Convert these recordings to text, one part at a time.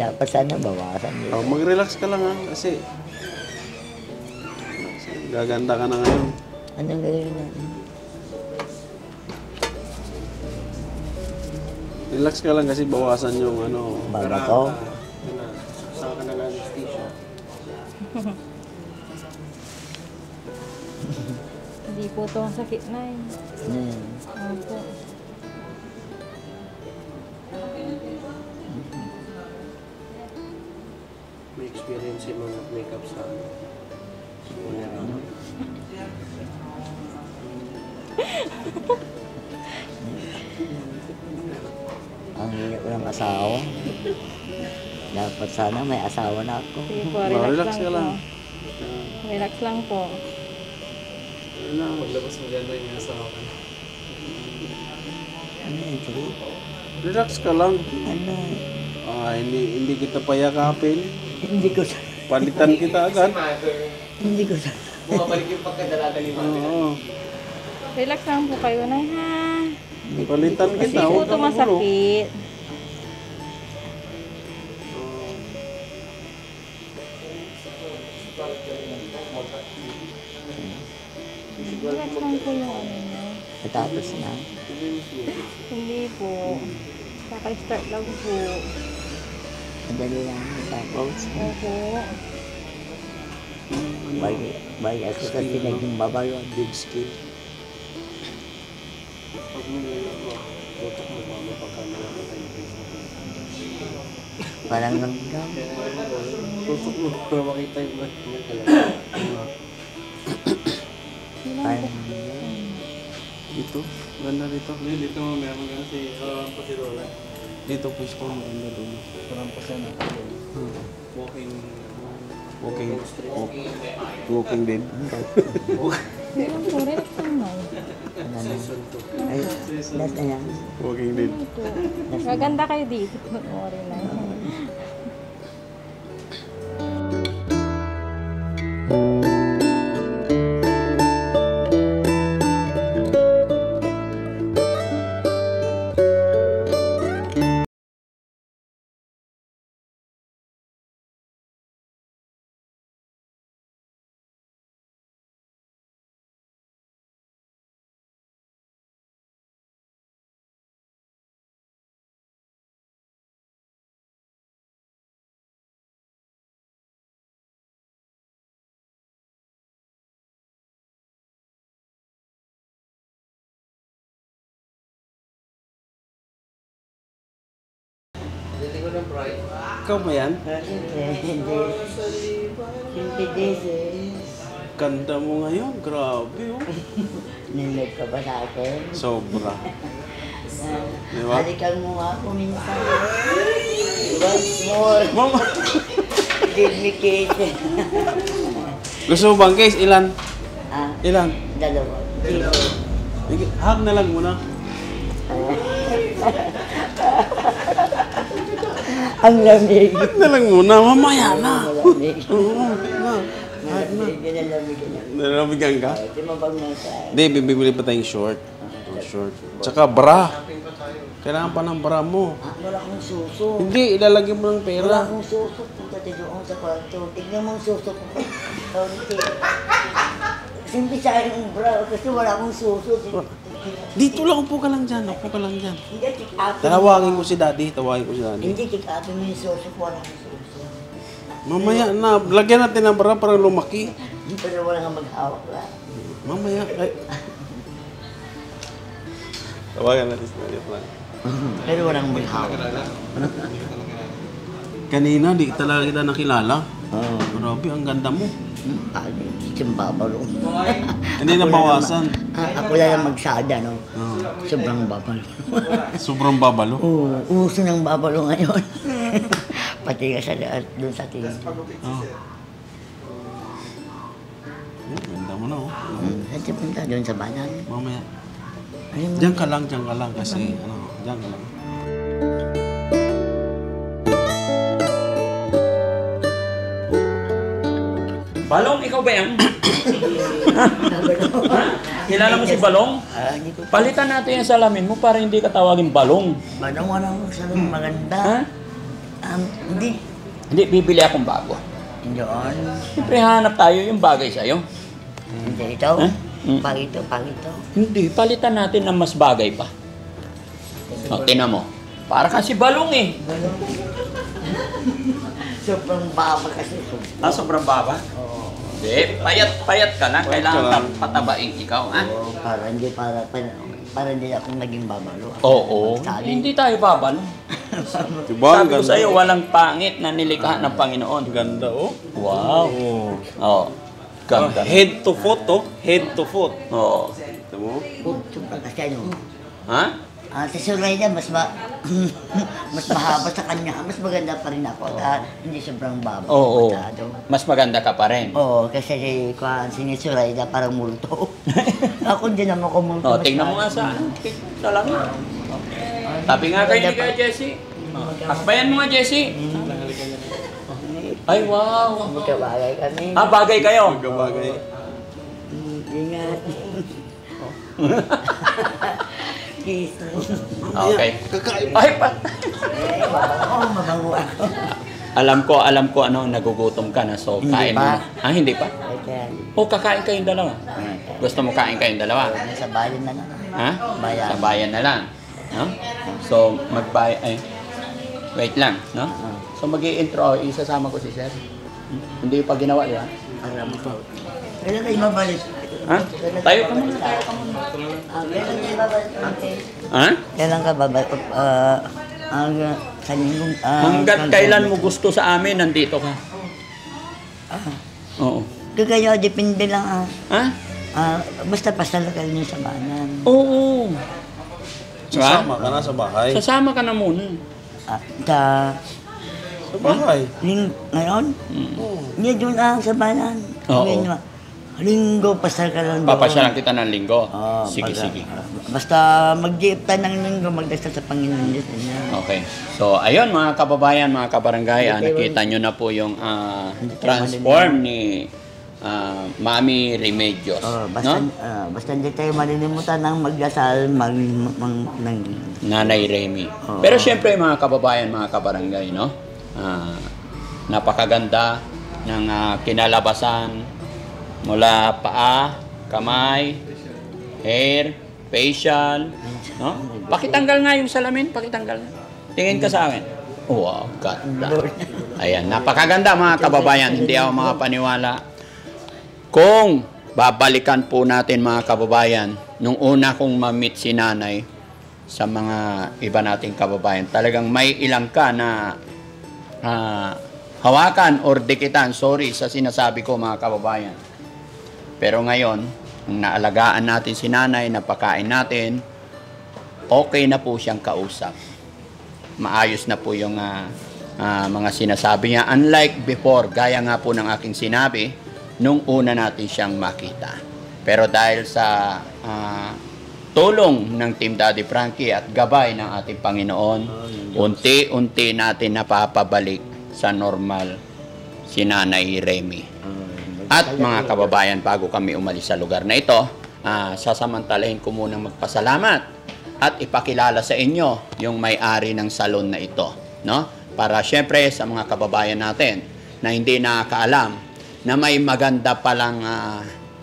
Dapat sana bawasan nila. Oh, mag-relax ka lang ha, kasi gaganda ka na ngayon. Anong gagawin natin? Relax ka lang kasi bawasan yung ano. Babato? Saka ka na lang anesthesia. Hindi po ito ang sakit na eh. Opo. May experience yung mga makeup sa ano. Ang hirap ko ng asawa. Dapat sana may asawa na ako. Sige po, relax, Relax ka lang lang. po. Relax lang po. Ano lang, maglabas mo dyan yung asawa ka. Ano yun, sige? Relax ka lang. Ano? Hindi kita payakapin. Hindi ko sa... Palitan kita agad. Hindi ko sa... Bumabalik yung pagkadalaga ni Mami. Oo. Relax lang po kayo na ha. Palitan Hindi kita. po Huwag ito kang magulo. masakit. Relax lang po yung ano niya. Natapos na. Hindi po. Kaka-start lang po. Madali lang natapos. Opo. Bagi ako kasi naging babayo. Big skill. Pag mo tutok mo pa mo pagka nakakatay yung face mo. Parang langgam. Tutok mo para makita yung ba't mo talaga. Parang Dito? Ganda dito. Hindi, dito mo meron ka kasi pasirola. Dito push ko mo ganda doon. Parang pasya na. Walking din. Hindi lang po. Relax lang na. ay, last na yan. Walking din. Ito. Maganda kayo dito. Sorry na. Ikaw ba yan? Hindi this. Ganda mo ngayon. Grabe oh. Nilag ka ba sa akin? Sobra. Diba? Halikan mo nga ako minsan. Once more. Mama! Give me cake. Gusto mo bang case? Ilan? Ah, Ilan? dalawa. Hug na lang muna. Ang lamig. Hug na lang muna. Mamaya na. Malamig. Oo, na. Malamig. Lamig. Nalamigan ka? Di mabag na sa... Hindi, bibili pa tayong short. Short. Tsaka bra. Kailangan pa ng bra mo. Ah, wala akong suso. Hindi, ilalagay mo ng Wala pera. akong suso. Punta tayo doon sa kwarto. Tignan mo ang suso ko. Kaunti. Simpi sa akin ang bra kasi wala akong suso. Dito lang, upo ka lang dyan. Upo ka lang dyan. Hindi, kick-up. Tawagin ko si daddy. Tawagin ko si daddy. Hindi, kick-up mo yung suso ko. Wala akong suso. Mamaya na. Lagyan natin ng bra para lumaki. Pero wala nga maghawak lang. Mamaya. Ay. Tawagan natin si daddy. Pero walang maghawak. Kanina, di talaga kita nakilala. Oo. Grabe, ang ganda mo. Isang babalo. Hindi na bawasan. Ako lang magsada, no? Oo. Sobrang babalo. Sobrang babalo. Oo, uso ng babalo ngayon. Pati ka sa doon sa tingin. Oh. Ganda mo na oh. Saan siya punta? Doon sa banan? Mamaya. Ay, Diyan ka lang kasi ano, diyan ka lang. Balong, ikaw ba yan? Kilala mo si Balong? Hindi ko. Palitan natin yung salamin mo para hindi ka tawagin Balong. Manang wala mo sa maganda. Ha? Hindi. Hindi, bibili akong bago. Doon. Siyempre, hanap tayo yung bagay sa'yo. Hindi ito. Huh? Pangito. Hindi, palitan natin ng mas bagay pa. O, tinan mo. Para kasi balong eh. Sobrang baba kasi. Sobrang baba? Oo. Hindi, payat ka lang. Kailangan patabain ikaw, ha? Oo, para hindi ako naging babalo. Oo. Hindi tayo babalo. Diba? Sabi ko sa'yo, walang pangit na nilikha ng Panginoon. Ganda, oh. Wow. Oo. Ganda. Head to foot, oh. Head to foot. Oo. Ito mo? Sobrang kasi ano. Ha? Sa Surayda, mas mahaba sa kanya. Mas maganda pa rin ako. Hindi sobrang baba. Oo. Masyado. Mas maganda ka pa rin. Oo, kasi si Surayda parang multo. Ako hindi naman ko multo. Tingnan mo nga sa langit. Sabi nga kayo ni Kuya Jessie. Akbayan mo nga, Jessie. Ay, wow. Magkabagay kami. Bagay kayo. Magkabagay. Ingat. Kiss. Okay. Ay, Mabango ako. Alam ko ano, nagugutom ka na, so Hindi kain mo pa. na. Hindi pa? Kaya, Kakain kayong dalawa. Gusto mo kain kayong dalawa? sa bayan na lang. Ha? Bayan. Sa bayan na lang. No? So, wait lang, no? So, mag-i-intro, isasama ko si Sir. Hindi pa ginawa, di ba? Alam ko. Kailan kayo mabalik? Ha? Tayo ka muna. Kailan kayo babalik? Ha? Kailan ka babalik? Hanggat kailan mo gusto sa amin, nandito ka. Oo. Kayo, depende lang. Ha? Basta pasal kayo niyo sa banan. Oo. Sasama ka na sa bahay. Sasama ka na muna. Sa bahay. Ngayon? Hindi, doon sa banan. Oo. Ngayon, linggo, pasal ka lang doon. Papasyalan kita ng linggo. Oo, Sige, pag- sige. Basta mag-gift tayo ng linggo, magdasal sa Panginoon Diyos. Okay. So, ayun mga kababayan, mga kabarangay, nakita nyo na po yung transform ni Mami Remedios. Basta, No? basta hindi tayo malilimutan ng magdasal, ng Nanay Remy. Oo. Pero syempre mga kababayan, mga kabarangay, no? Napakaganda ng kinalabasan mula paa, kamay, hair, facial, no? Pakitanggal nga yung salamin, pakitanggal. Tingin ka sa akin. Wow, ganda. Ayan, napakaganda mga kababayan, hindi ako makapaniwala. Kung babalikan po natin mga kababayan, nung una kong ma-meet si nanay sa mga iba nating kababayan, talagang may ilang ka na hawakan or dikitan. Sorry sa sinasabi ko mga kababayan. Pero ngayon, nung naalagaan natin si nanay, napakain natin, okay na po siyang kausap. Maayos na po yung mga sinasabi niya. Unlike before, gaya nga po ng aking sinabi, nung una natin siyang makita. Pero dahil sa tulong ng Team Daddy Frankie at gabay ng ating Panginoon, unti-unti natin napapabalik sa normal si Nanay Remy. At mga kababayan, bago kami umalis sa lugar na ito, sasamantalahin ko muna magpasalamat at ipakilala sa inyo yung may-ari ng salon na ito, no? Para syempre sa mga kababayan natin na hindi nakakaalam na may maganda palang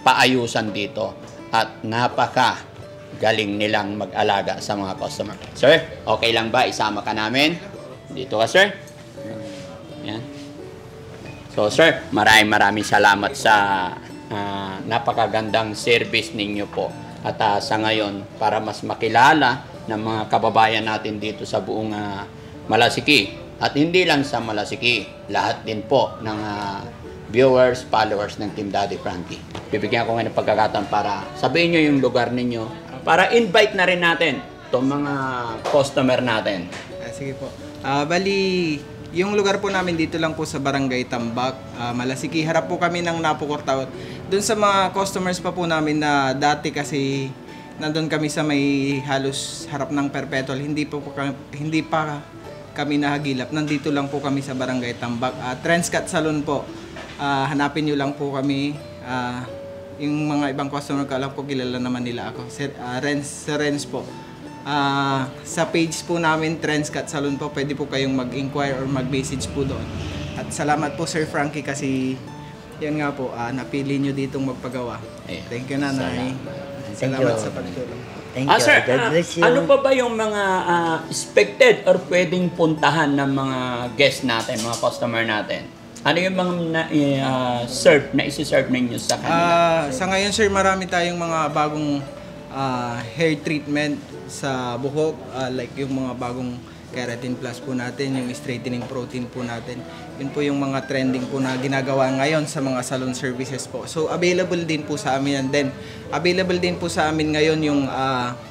paayusan dito at napaka galing nilang mag-alaga sa mga customer. Sir, okay lang ba isama ka namin? Dito ka, sir. Yan. So, sir, maraming salamat sa napakagandang service ninyo po. At sa ngayon, para mas makilala ng mga kababayan natin dito sa buong Malasiki. At hindi lang sa Malasiki, lahat din po ng viewers, followers ng Team Daddy Frankie. Bibigyan ko ngayon ng pagkakataon para sabihin nyo yung lugar ninyo. Para invite na rin natin itong mga customer natin. Sige po. Bali, yung lugar po namin dito lang po sa Barangay Tambak, Malasiki. Harap po kami ng Napo Courtauld. Doon sa mga customers pa po namin na dati kasi nandun kami sa may halos harap ng Perpetual. Hindi pa kami nahagilap. Nandito lang po kami sa Barangay Tambak. Trendscat Salon po. Hanapin nyo lang po kami. Yung mga ibang customer ko, alam ko kilala naman nila ako. Renz po. sa page po namin, Trends Cut Salon po, pwede po kayong mag-inquire or mag-message po doon. At salamat po Sir Frankie kasi yan nga po, napili nyo ditong magpagawa. Ayan. Thank you, Nanay. Thank Salamat you. sa pagtulong. Thank you. Sir, God bless you. ano ba yung mga expected or pwedeng puntahan ng mga guests natin, mga customer natin? Ano yung mga isi-serve ninyo sa kanila? Sa ngayon sir, marami tayong mga bagong hair treatment sa buhok, like yung mga bagong keratin plus po natin, yung straightening protein po natin. Yun po yung mga trending po na ginagawa ngayon sa mga salon services po. So available din po sa amin, and then available din po sa amin ngayon yung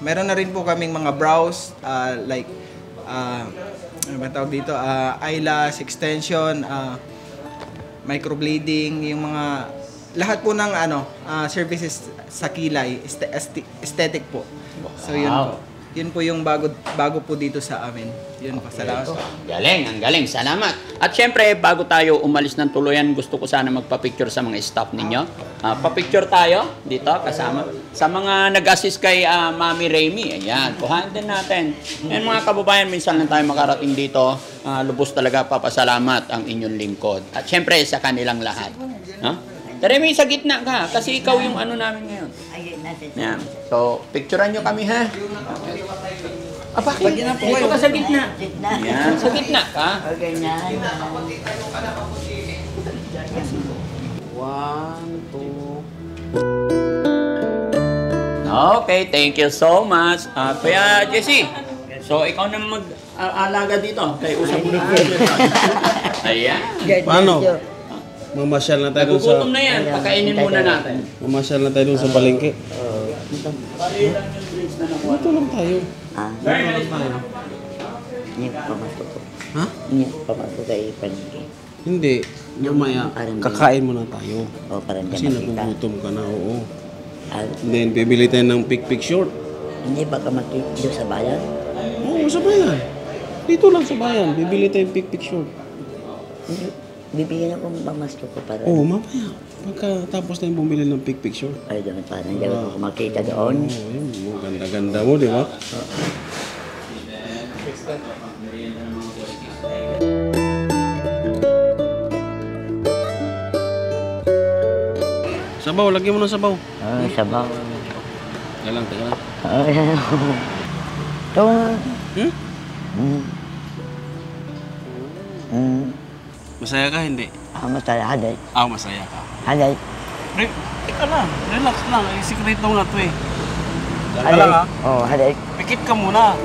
meron na rin po kaming mga brows, like ano ba tawag dito, eyelash extension, microblading, yung mga lahat po ng services sa kilay, aesthetic po. So yun po. Yun po yung bago po dito sa amin. Yun po, salamat po. Galing, ang galing. Salamat. At syempre, bago tayo umalis ng tuluyan, gusto ko sana magpa-picture sa mga staff ninyo. Pa-picture tayo dito kasama. Sa mga nag-assist kay Mami Remy, ayan, kuhanin din natin. Yan mga kababayan, minsan lang tayo makarating dito. Lubos talaga papasalamat ang inyong lingkod. At syempre, sa kanilang lahat. Remy, sa gitna ka, kasi ikaw yung ano namin ngayon. Ayun natin. Yan. So, picturean nyo kami, ha? Bakit? Dito ka sa gitna. Yan, sa gitna ka. Okay na. 1, 2. Okay, thank you so much. Kuya Jesse, so ikaw na mag-alaga dito. Kay usap mo na. Ayan. Paano? Mamasyal na tayo dun sa... Nagugutom na yan. Pakainin muna natin. Mamasyal na tayo dun sa palengke. Dito lang tayo. Hindi pamasok ko. Ha? Hindi pamasok kayo paniki. Hindi. Mamaya, kakain muna tayo. O parang Kasi di makita. nagugutom ka na, oo. Ah, Then, bibili tayo ng pick short. Hindi ba ka makita sa bayan? Oo, sa bayan. Dito lang sa bayan. Bibili tayo ng pick short. Bibigyan ako ng pamasok ko para. Oo, mamaya. Pagkatapos tayong bumili ng pick short. Ay, doon parang hindi ako makita doon. Oo, yun. Ganda-ganda mo, di ba? Sabaw, lagyan mo ng sabaw. Sabaw. Teka lang. Ito. Masaya ka, hindi? Masaya, haday. Masaya ka. Haday. Teka lang, relax lang. Sikreto nga to eh. Diyan ka Haday. lang ha. Oo, haday. Pikit ka muna.